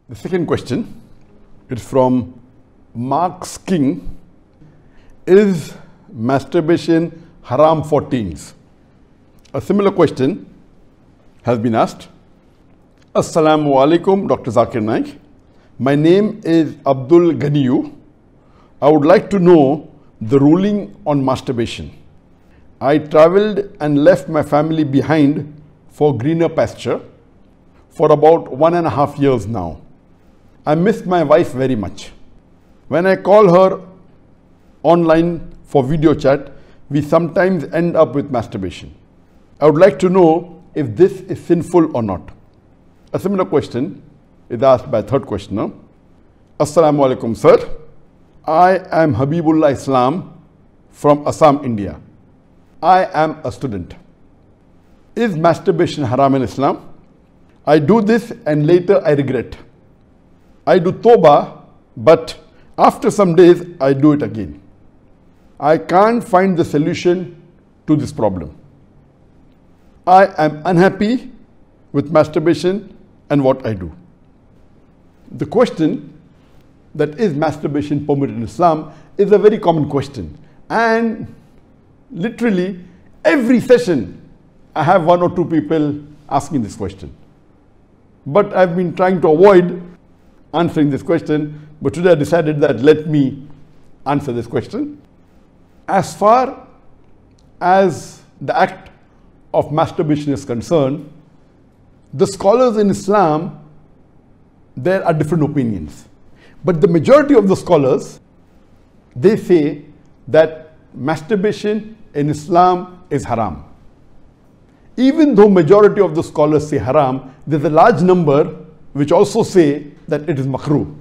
The second question is from Mark's King. Is masturbation haram for teens? A similar question has been asked. Assalamu alaikum, Dr. Zakir Naik. My name is Abdul Ganiyu. I would like to know the ruling on masturbation. I traveled and left my family behind for greener pasture for about 1.5 years now. I miss my wife very much. When I call her online for video chat, we sometimes end up with masturbation. I would like to know if this is sinful or not. A similar question is asked by a third questioner. Assalamu alaikum, sir. I am Habibullah Islam from Assam, India. I am a student. Is masturbation haram in Islam? I do this and later I regret. I do tawbah, but after some days I do it again. I can't find the solution to this problem. I am unhappy with masturbation and what I do. The question that is masturbation permitted in Islam is a very common question, and literally every session I have 1 or 2 people asking this question. But I've been trying to avoid answering this question, but today I decided that let me answer this question. As far as the act of masturbation is concerned, the scholars in Islam, there are different opinions. But the majority of the scholars, they say that masturbation in Islam is haram. Even though majority of the scholars say haram, there's a large number which also say that it is makrooh.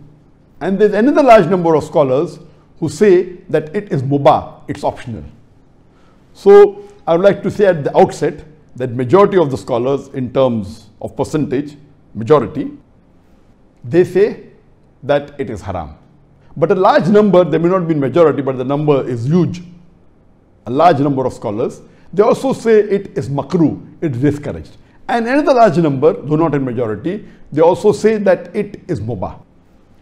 And there's another large number of scholars who say that it is mubah, it's optional. So I would like to say at the outset that majority of the scholars, in terms of percentage, majority, they say that it is haram. But a large number, they may not be majority, but the number is huge. A large number of scholars, they also say it is makrooh, it is discouraged. And another large number, though not in majority, they also say that it is mubah.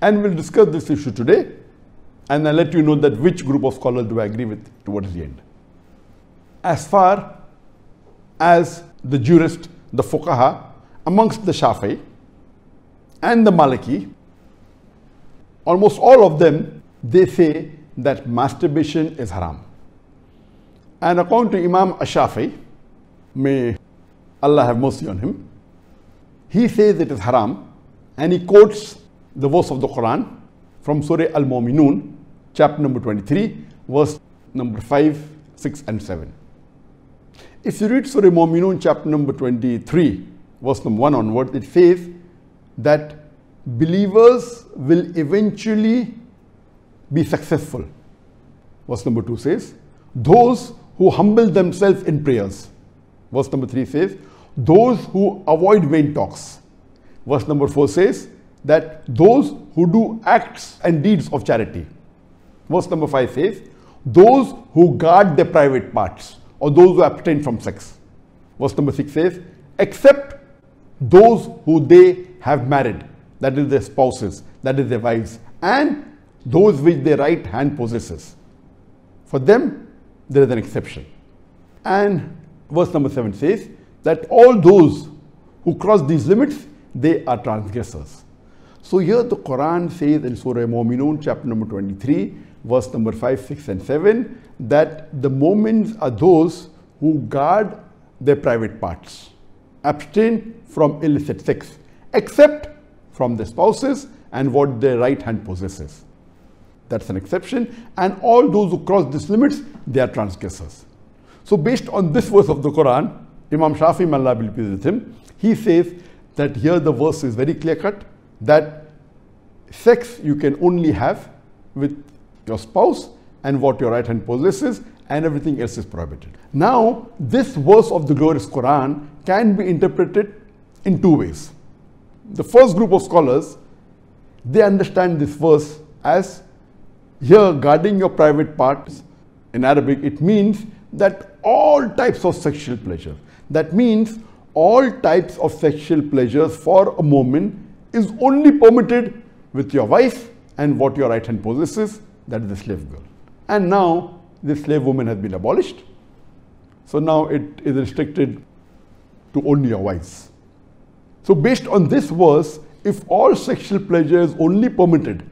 And we'll discuss this issue today, and I'll let you know that which group of scholars do I agree with towards the end. As far as the jurist, the fuqaha, amongst the Shafi'i and the Maliki, almost all of them, they say that masturbation is haram. And according to Imam Ash-Shafi'i, may Allah have mercy on him, he says it is haram, and he quotes the verse of the Quran from Surah Al-Mu'minun, chapter number 23, verse number 5, 6 and 7. If you read Surah Al-Mu'minun, chapter number 23, verse number 1 onward, it says that believers will eventually be successful. Verse number 2 says, those who humble themselves in prayers. Verse number 3 says, those who avoid vain talks. Verse number 4 says that those who do acts and deeds of charity. Verse number 5 says, those who guard their private parts, or those who abstain from sex. Verse number 6 says, except those who they have married, that is their spouses, that is their wives, and those which their right hand possesses. For them, there is an exception. And verse number 7 says that all those who cross these limits, they are transgressors. So here the Quran says in Surah Al-Mu'minun, chapter number 23, verse number 5, 6 and 7, that the mu'mins are those who guard their private parts, abstain from illicit sex, except from their spouses and what their right hand possesses. That's an exception. And all those who cross these limits, they are transgressors. So based on this verse of the Quran, Imam Shafi'i, may Allah be pleased with him, he says that here the verse is very clear cut, that sex you can only have with your spouse and what your right hand possesses, and everything else is prohibited. Now, this verse of the glorious Quran can be interpreted in 2 ways. The first group of scholars, they understand this verse as here guarding your private parts. In Arabic, it means that all types of sexual pleasure. That means all types of sexual pleasures for a moment is only permitted with your wife and what your right hand possesses, that is the slave girl. And now the slave woman has been abolished. So now it is restricted to only your wives. So based on this verse, if all sexual pleasure is only permitted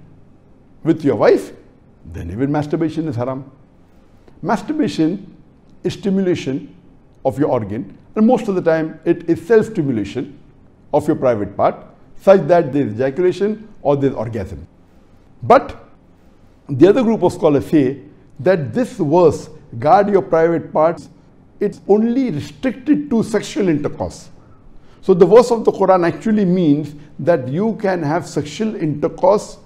with your wife, then even masturbation is haram. Masturbation is stimulation of your organ, and most of the time it is self-stimulation of your private part, such that there is ejaculation or there is orgasm. But the other group of scholars say that this verse, guard your private parts, it's only restricted to sexual intercourse. So the verse of the Quran actually means that you can have sexual intercourse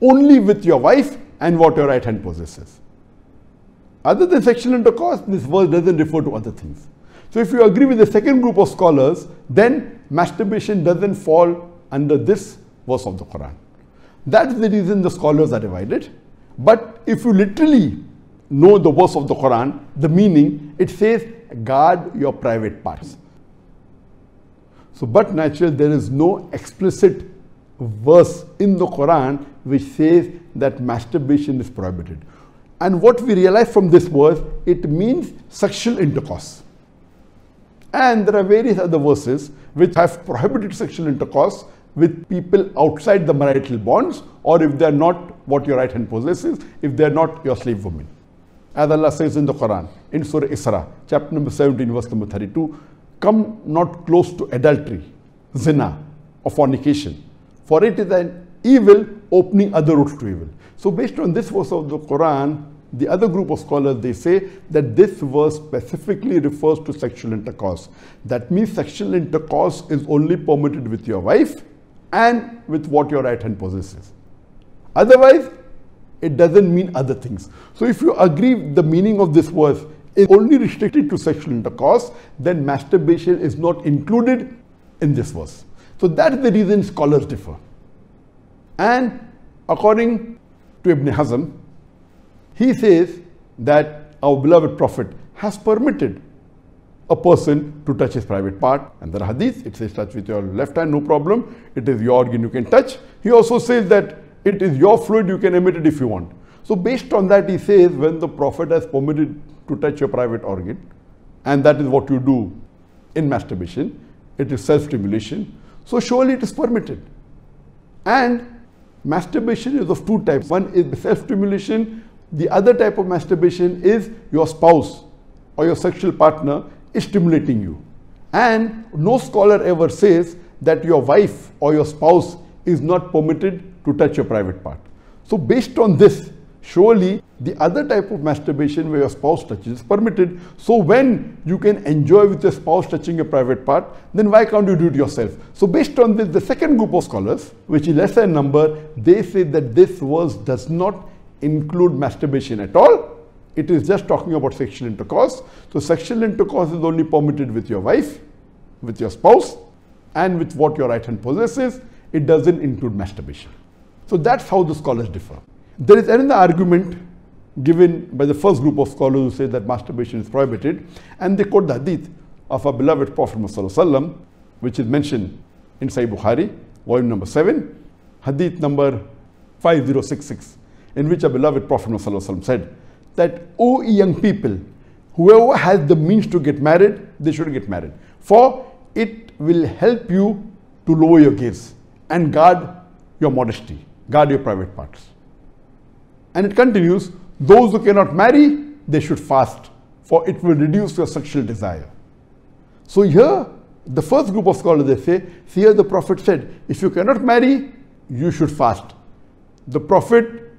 only with your wife and what your right hand possesses. Other than sexual intercourse, this verse doesn't refer to other things. So if you agree with the second group of scholars, then masturbation doesn't fall under this verse of the Quran. That's the reason the scholars are divided. But if you literally know the verse of the Quran, the meaning, it says, guard your private parts. So, but naturally, there is no explicit verse in the Quran which says that masturbation is prohibited. And what we realize from this verse, it means sexual intercourse. And there are various other verses which have prohibited sexual intercourse with people outside the marital bonds, or if they are not what your right hand possesses, if they are not your slave woman. As Allah says in the Quran, in Surah Isra, chapter number 17, verse number 32, come not close to adultery, zina, or fornication, for it is an evil opening other routes to evil. So based on this verse of the Quran, the other group of scholars, they say that this verse specifically refers to sexual intercourse. That means sexual intercourse is only permitted with your wife and with what your right hand possesses. Otherwise, it doesn't mean other things. So if you agree the meaning of this verse is only restricted to sexual intercourse, then masturbation is not included in this verse. So that is the reason scholars differ. And according to Ibn Hazm, he says that our beloved Prophet has permitted a person to touch his private part. And the Hadith, it says touch with your left hand, no problem. It is your organ, you can touch. He also says that it is your fluid, you can emit it if you want. So based on that, he says when the Prophet has permitted to touch your private organ, and that is what you do in masturbation, it is self-stimulation, so surely it is permitted. And masturbation is of two types. One is self-stimulation. The other type of masturbation is your spouse or your sexual partner is stimulating you. And no scholar ever says that your wife or your spouse is not permitted to touch your private part. So based on this, surely the other type of masturbation where your spouse touches is permitted. So when you can enjoy with your spouse touching your private part, then why can't you do it yourself? So based on this, the second group of scholars, which is lesser in number, they say that this verse does not include masturbation at all. It is just talking about sexual intercourse. So sexual intercourse is only permitted with your wife, with your spouse, and with what your right hand possesses. It doesn't include masturbation. So that's how the scholars differ. There is another argument given by the first group of scholars who say that masturbation is prohibited, and they quote the hadith of our beloved Prophet Muhammad, which is mentioned in Sahih Bukhari, volume number 7, hadith number 5066, in which our beloved Prophet Muhammad said that, O young people, whoever has the means to get married, they should get married, for it will help you to lower your gaze and guard your modesty, guard your private parts. And it continues, those who cannot marry, they should fast, for it will reduce your sexual desire. So here, the first group of scholars, they say, here the Prophet said, if you cannot marry, you should fast. The Prophet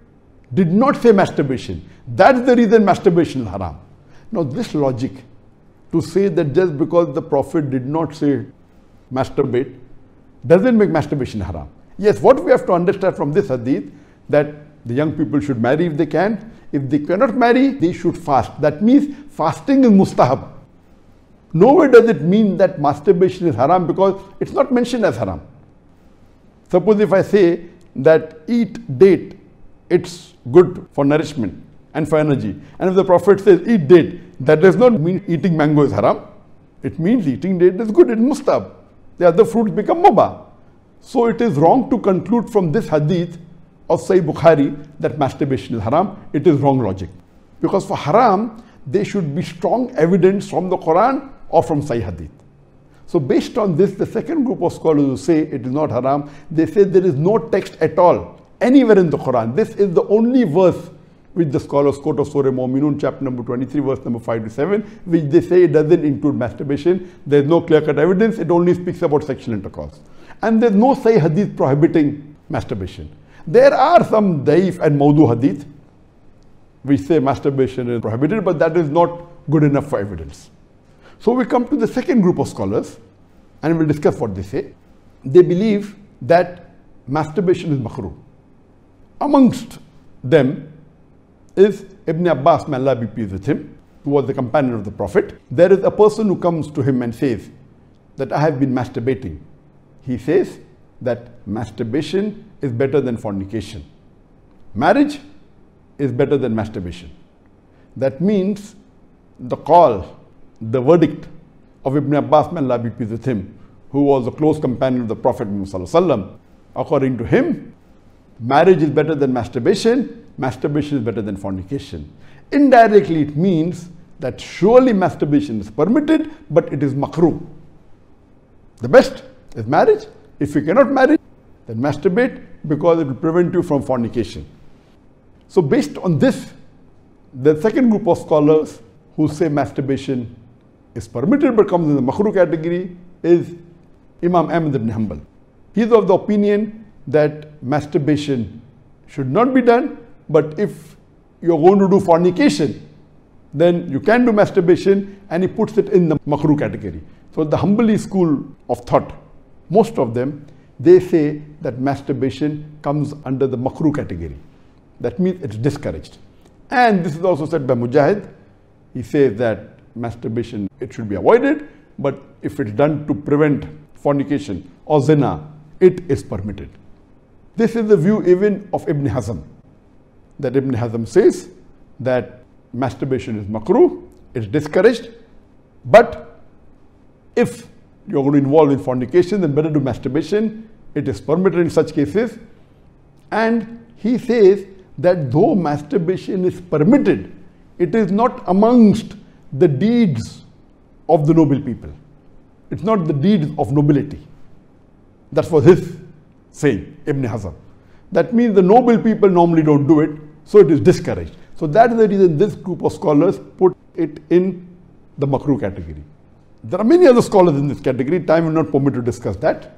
did not say masturbation. That's the reason masturbation is haram. Now this logic, to say that just because the Prophet did not say masturbate, doesn't make masturbation haram. Yes, what we have to understand from this hadith, that the young people should marry if they can. If they cannot marry, they should fast. That means fasting is mustahab. Nowhere does it mean that masturbation is haram, because it's not mentioned as haram. Suppose if I say that eat date, it's good for nourishment and for energy. And if the Prophet says eat date, that does not mean eating mango is haram. It means eating date is good, it's mustahab. The other fruits become mubah. So it is wrong to conclude from this hadith of Sahih Bukhari that masturbation is haram. It is wrong logic. Because for haram, there should be strong evidence from the Quran or from Sahih Hadith. So based on this, the second group of scholars who say it is not haram, they say there is no text at all anywhere in the Quran. This is the only verse which the scholars quote of Surah Mu'minun, chapter number 23, verse number 5 to 7, which they say it doesn't include masturbation. There is no clear-cut evidence. It only speaks about sexual intercourse. And there is no Sahih Hadith prohibiting masturbation. There are some Daif and Mawdu Hadith which say masturbation is prohibited, but that is not good enough for evidence. So we come to the second group of scholars and we'll discuss what they say. They believe that masturbation is makrooh. Amongst them is Ibn Abbas, may Allah be pleased with him, who was the companion of the Prophet. There is a person who comes to him and says that I have been masturbating. He says that masturbation is better than fornication. Marriage is better than masturbation. That means the call, the verdict of Ibn Abbas, may Allah be pleased with him, who was a close companion of the Prophet Muhammad, according to him, marriage is better than masturbation, masturbation is better than fornication. Indirectly, it means that surely masturbation is permitted, but it is makrooh. The best is marriage. If you cannot marry, then masturbate, because it will prevent you from fornication. So based on this, the second group of scholars who say masturbation is permitted but comes in the makrooh category is Imam Ahmad ibn Hanbal. He is of the opinion that masturbation should not be done, but if you are going to do fornication, then you can do masturbation, and he puts it in the makrooh category. So the Hanbali school of thought, most of them, they say that masturbation comes under the makrooh category. That means it's discouraged. And this is also said by Mujahid. He says that masturbation, it should be avoided, but if it's done to prevent fornication or zina, it is permitted. This is the view even of Ibn Hazm, that Ibn Hazm says that masturbation is makrooh, it's discouraged, but if you're going to involve in fornication, then better do masturbation, it is permitted in such cases. And he says that though masturbation is permitted, it is not amongst the deeds of the noble people. It's not the deeds of nobility. That was his saying, Ibn Hazm. That means the noble people normally don't do it, so it is discouraged. So that is the reason this group of scholars put it in the makrooh category. There are many other scholars in this category. Time will not permit to discuss that.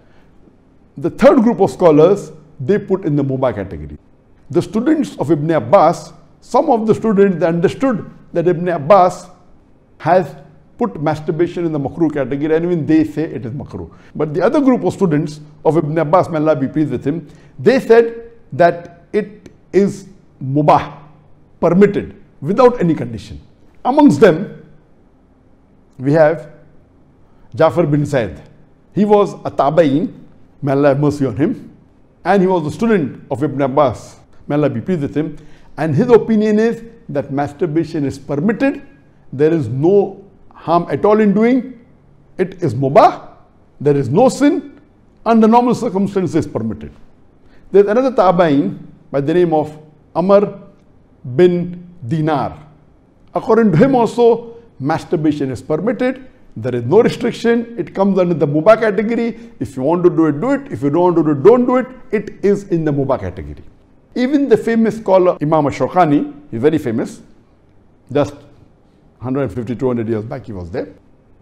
The third group of scholars, they put in the mubah category. The students of Ibn Abbas, some of the students, they understood that Ibn Abbas has put masturbation in the makrooh category, and even they say it is makrooh. But the other group of students of Ibn Abbas, may Allah be pleased with him, they said that it is mubah, permitted, without any condition. Amongst them, we have Jafar bin Zaid. He was a tabain, may Allah have mercy on him, and he was a student of Ibn Abbas, may Allah be pleased with him, and his opinion is that masturbation is permitted, there is no harm at all in doing, it is mubah, there is no sin, under normal circumstances permitted. There is another tabain by the name of Amr bin Dinar. According to him also, masturbation is permitted, there is no restriction, it comes under the mubah category. If you want to do it, do it. If you don't want to do it, don't do it. It is in the mubah category. Even the famous scholar Imam Shawkani, he is very famous, just 150, 200 years back he was there.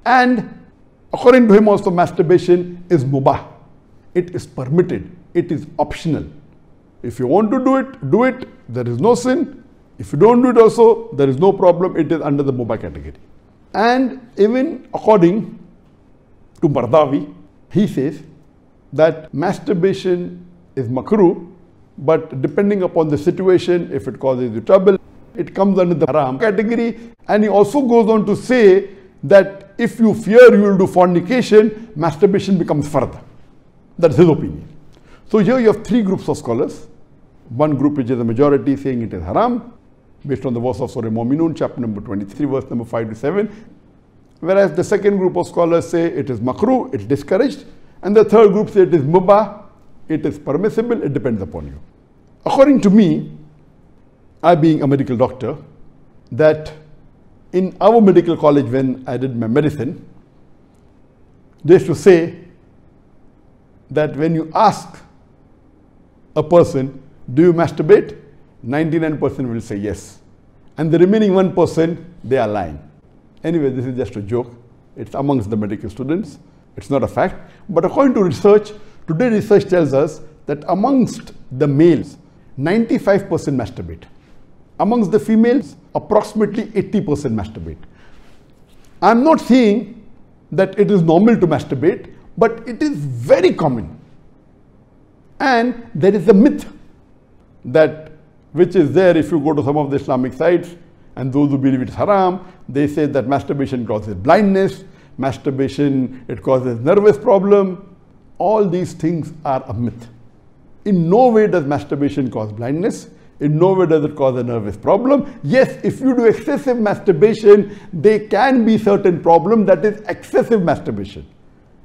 And according to him also, masturbation is mubah. It is permitted. It is optional. If you want to do it, do it. There is no sin. If you don't do it also, there is no problem. It is under the mubah category. And even according to Bardawi, he says that masturbation is makrooh, but depending upon the situation, if it causes you trouble, it comes under the haram category. And he also goes on to say that if you fear you will do fornication, masturbation becomes fard. That's his opinion. So here you have three groups of scholars. One group which is the majority saying it is haram, based on the verse of Surah Mu'minun, chapter number 23, verse number 5 to 7. Whereas the second group of scholars say it is makrooh, it's discouraged. And the third group say it is mubah, it is permissible, it depends upon you. According to me, I being a medical doctor, that in our medical college when I did my medicine, they used to say that when you ask a person, do you masturbate? 99% will say yes. And the remaining 1%, they are lying. Anyway, this is just a joke. It's amongst the medical students. It's not a fact. But according to research, today research tells us that amongst the males, 95% masturbate. Amongst the females, approximately 80% masturbate. I'm not saying that it is normal to masturbate, but it is very common. And there is a myth that which is there if you go to some of the Islamic sites, and those who believe it's haram, they say that masturbation causes blindness, masturbation, it causes nervous problem. All these things are a myth. In no way does masturbation cause blindness. In no way does it cause a nervous problem. Yes, if you do excessive masturbation, there can be certain problem, that is excessive masturbation.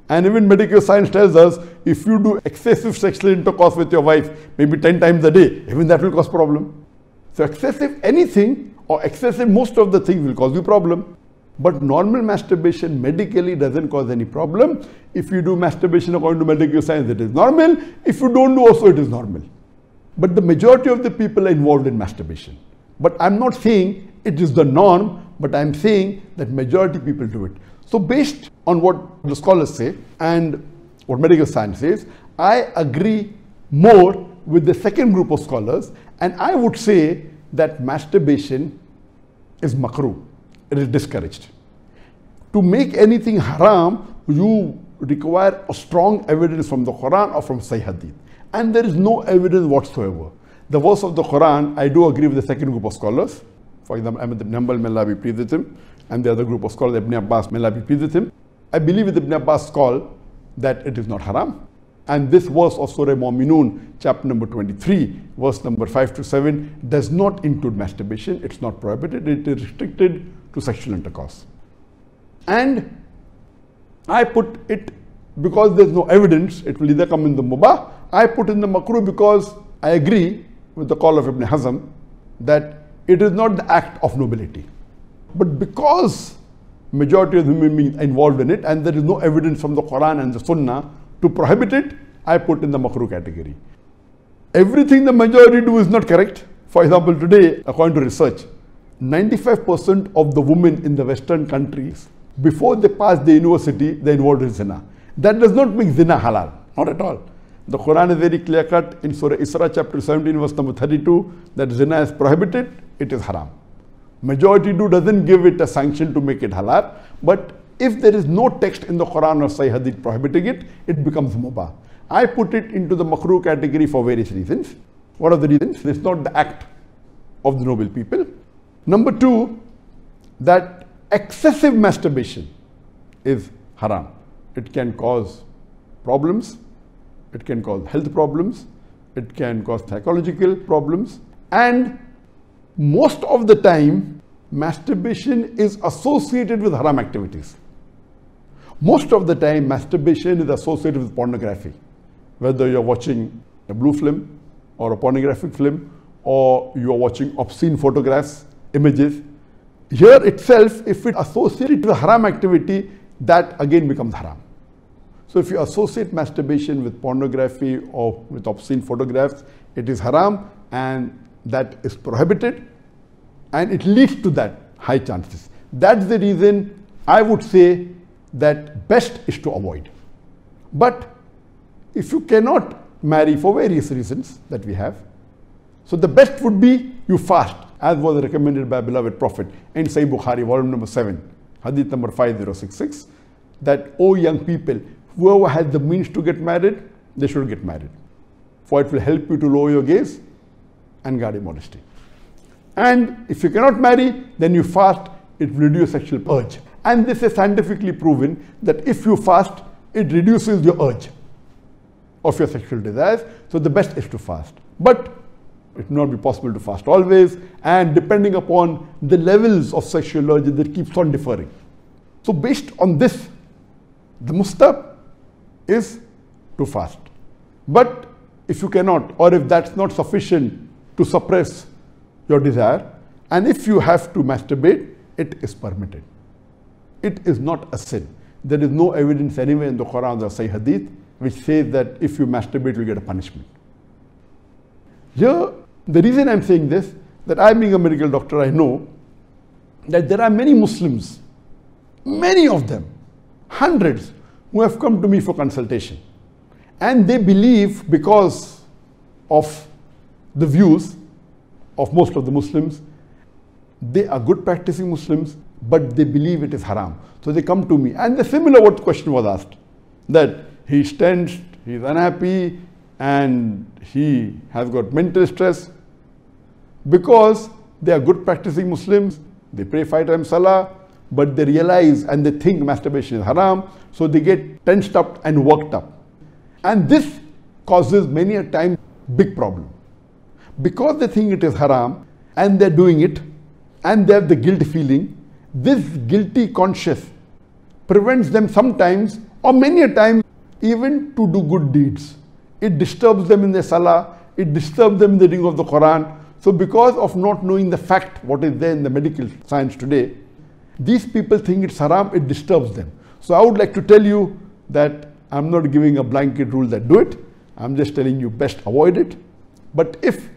And even medical science tells us, if you do excessive sexual intercourse with your wife, maybe 10 times a day, even that will cause problem. So excessive anything or excessive most of the things will cause you problem. But normal masturbation medically doesn't cause any problem. If you do masturbation according to medical science, it is normal. If you don't do also, it is normal. But the majority of the people are involved in masturbation. But I'm not saying it is the norm, but I'm saying that majority people do it. So based on what the scholars say and what medical science says, I agree more with the second group of scholars, and I would say that masturbation is makrooh. It is discouraged. To make anything haram, you require a strong evidence from the Quran or from Sahih Hadith. And there is no evidence whatsoever. The verse of the Quran, I do agree with the second group of scholars. For example, Ahmad ibn Hanbal, may Allah be pleased with him, and the other group of scholars, Ibn Abbas, may Allah be pleased with him. I believe with Ibn Abbas' call that it is not haram. And this verse of Surah Mu'minun, chapter number 23, verse number 5 to 7, does not include masturbation. It's not prohibited. It is restricted to sexual intercourse. And I put it, because there's no evidence, it will either come in the mubah. I put in the makrooh because I agree with the call of Ibn Hazm that it is not the act of nobility. But because majority of human beings are involved in it and there is no evidence from the Quran and the Sunnah to prohibit it, I put in the makrooh category. Everything the majority do is not correct. For example, today, according to research, 95% of the women in the Western countries, before they pass the university, they are involved in zina. That does not make zina halal, not at all. The Quran is very clear cut in Surah Isra chapter 17 verse number 32 that zina is prohibited, it is haram. Majority doesn't give it a sanction to make it halal, but if there is no text in the Quran or Sahih Hadith prohibiting it, it becomes mubah. I put it into the makrooh category for various reasons. What are the reasons? It's not the act of the noble people. Number two, that excessive masturbation is haram. It can cause problems, it can cause health problems, it can cause psychological problems, and most of the time masturbation is associated with haram activities. Most of the time masturbation is associated with pornography, whether you're watching a blue film or a pornographic film, or you are watching obscene photographs, images. Here itself, if it associated with haram activity, that again becomes haram. So if you associate masturbation with pornography or with obscene photographs, it is haram and that is prohibited, and it leads to that high chances. That's the reason I would say that best is to avoid. But if you cannot marry for various reasons that we have, so the best would be you fast, as was recommended by beloved Prophet in Sahih Bukhari, volume number 7, Hadith number 5066, that, O young people, whoever has the means to get married, they should get married. For it will help you to lower your gaze and guard your modesty. And if you cannot marry, then you fast, it will reduce sexual urge. And this is scientifically proven that if you fast, it reduces your urge of your sexual desires. So the best is to fast. But it will not be possible to fast always, and depending upon the levels of sexual urge, that keeps on differing. So based on this, the mustahab is to fast. But if you cannot, or if that's not sufficient to suppress your desire, and if you have to masturbate, it is permitted. It is not a sin. There is no evidence anywhere in the Quran or Sahih Hadith which says that if you masturbate, you get a punishment. Here, the reason I'm saying this, that I being a medical doctor, I know that there are many Muslims, many of them, hundreds, who have come to me for consultation. And they believe, because of the views of most of the Muslims, they are good practicing Muslims, but they believe it is haram. So they come to me. And the similar what question was asked, that he's tensed, he's unhappy, and he has got mental stress. Because they are good practicing Muslims, they pray 5 times Salah, but they realize and they think masturbation is haram, so they get tensed up and worked up. And this causes many a time big problem. Because they think it is haram and they're doing it and they have the guilt feeling, this guilty conscience prevents them sometimes or many a time even to do good deeds. It disturbs them in their Salah, it disturbs them in the reading of the Quran. So because of not knowing the fact, what is there in the medical science today, these people think it's haram, it disturbs them. So I would like to tell you that I'm not giving a blanket rule that do it. I'm just telling you best avoid it. But if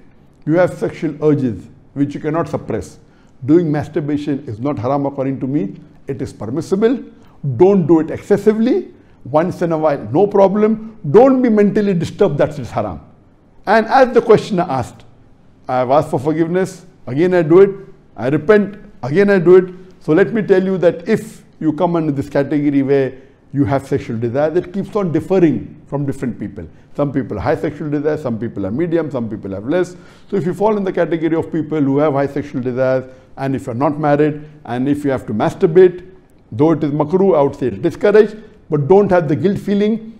you have sexual urges which you cannot suppress, doing masturbation is not haram according to me. It is permissible. Don't do it excessively. Once in a while, no problem. Don't be mentally disturbed that it's haram. And as the questioner asked, I have asked for forgiveness, again I do it. I repent, again I do it. So let me tell you that if you come under this category where you have sexual desire, that keeps on differing from different people. Some people have high sexual desire, some people have medium, some people have less. So if you fall in the category of people who have high sexual desires, and if you're not married, and if you have to masturbate, though it is makrooh, I would say it's discouraged, but don't have the guilt feeling,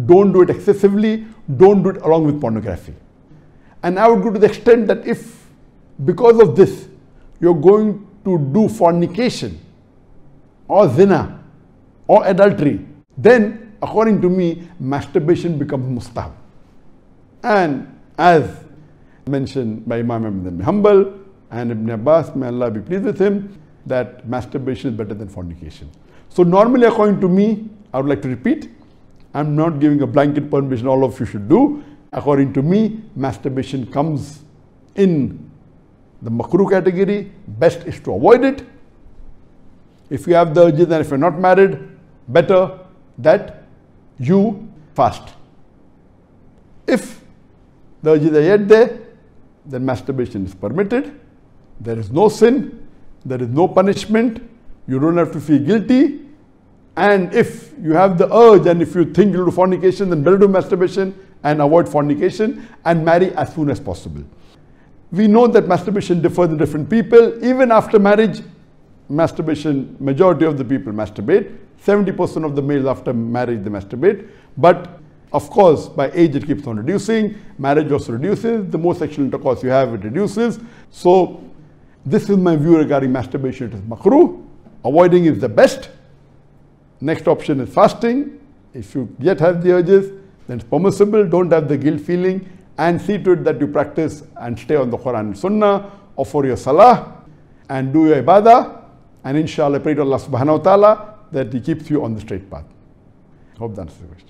don't do it excessively, don't do it along with pornography. And I would go to the extent that if, because of this, you're going to do fornication, or zina, or adultery, then according to me, masturbation becomes mustahab. And as mentioned by Imam Ibn Hanbal and Ibn Abbas, may Allah be pleased with him, that masturbation is better than fornication. So normally according to me, I would like to repeat, I'm not giving a blanket permission all of you should do. According to me, masturbation comes in the makrooh category. Best is to avoid it. If you have the urges and if you're not married, better that you fast. If the urges are yet there, then masturbation is permitted. There is no sin, there is no punishment, you don't have to feel guilty. And if you have the urge and if you think you'll do fornication, then better do masturbation and avoid fornication and marry as soon as possible. We know that masturbation differs in different people. Even after marriage, masturbation, majority of the people masturbate. 70% of the males after marriage, they masturbate. But of course, by age it keeps on reducing. Marriage also reduces. The more sexual intercourse you have, it reduces. So this is my view regarding masturbation. It is makrooh. Avoiding is the best. Next option is fasting. If you yet have the urges, then it's permissible. Don't have the guilt feeling, and see to it that you practice and stay on the Quran and Sunnah, offer your salah and do your ibadah, and inshallah pray to Allah subhanahu wa ta'ala that He keeps you on the straight path. Hope that answers the question.